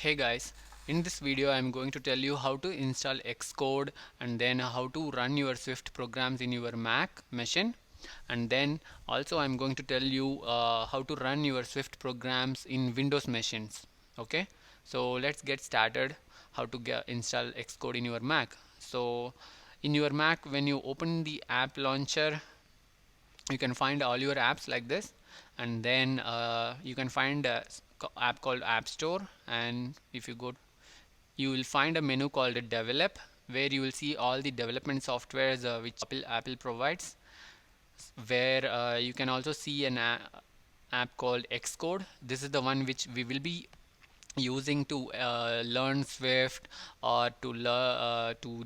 Hey guys, in this video I'm going to tell you how to install Xcode and then how to run your Swift programs in your Mac machine, and then also I'm going to tell you how to run your Swift programs in Windows machines. Okay, so let's get started. How to install Xcode in your Mac. So in your Mac, when you open the app launcher, you can find all your apps like this, and then you can find a app called App Store, and if you go, you will find a menu called Develop, where you will see all the development softwares which Apple provides, where you can also see an app called Xcode. This is the one which we will be using to learn Swift, or to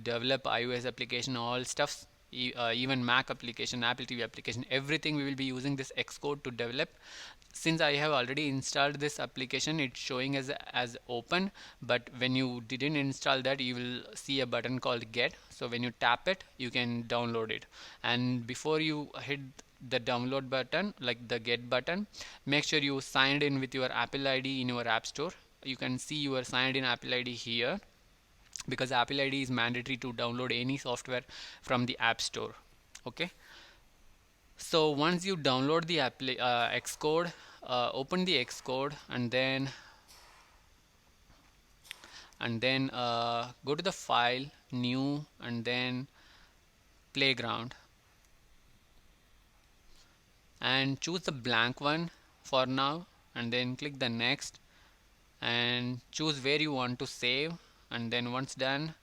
develop iOS application, all stuffs, even Mac application, Apple TV application, everything we will be using this Xcode to develop. Since I have already installed this application, it's showing as open, but when you didn't install that, you will see a button called Get. So when you tap it, you can download it, and before you hit the download button, like the Get button, make sure you signed in with your Apple ID in your App Store. You can see your signed in Apple ID here, because Apple ID is mandatory to download any software from the App Store. Okay, so once you download the Xcode, open the Xcode, and then go to the file, new, and then playground, and choose the blank one for now, and then click the next and choose where you want to save, and then once done,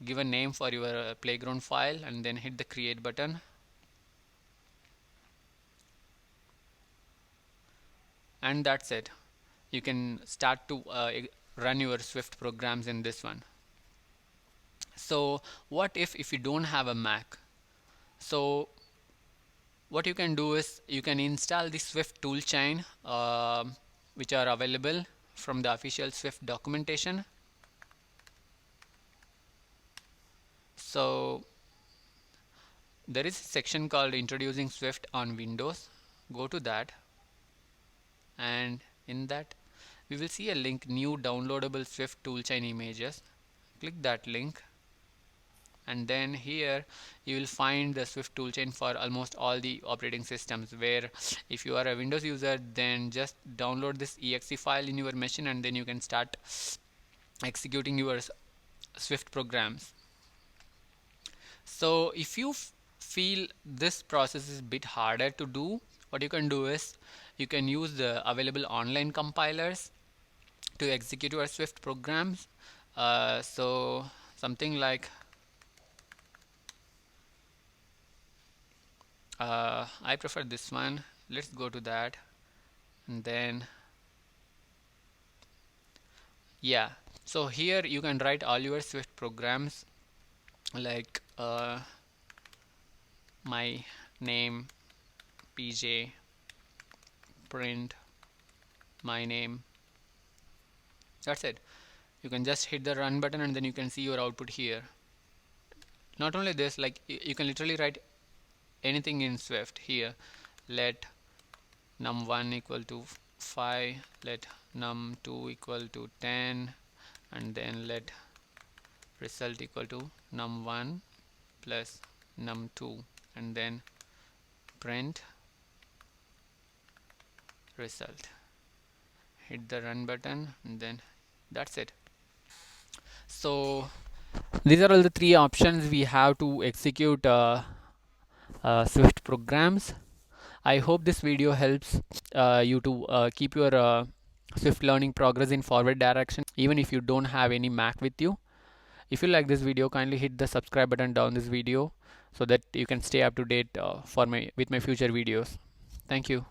give a name for your playground file, and then hit the create button, and that's it. You can start to run your Swift programs in this one. So what if you don't have a Mac? So what you can do is you can install the Swift toolchain, which are available from the official Swift documentation. So there is a section called Introducing Swift on Windows. Go to that, and in that we will see a link, New Downloadable Swift Toolchain Images. Click that link, and then here you will find the Swift toolchain for almost all the operating systems, where if you are a Windows user, then just download this exe file in your machine, and then you can start executing your Swift programs. So if you feel this process is a bit harder to do, what you can do is you can use the available online compilers to execute your Swift programs. So something like I prefer this one. Let's go to that, and then yeah, so here you can write all your Swift programs, like my name PJ, print my name. That's it. You can just hit the run button, and then you can see your output here. Not only this, like you can literally write anything in Swift here. Let num1 equal to 5, let num2 equal to 10, and then let result equal to num1 plus num2, and then print result. Hit the run button, and then that's it. So these are all the three options we have to execute Swift programs. I hope this video helps you to keep your Swift learning progress in forward direction, even if you don't have any Mac with you. If you like this video, kindly hit the subscribe button down this video, so that you can stay up to date with my future videos. Thank you.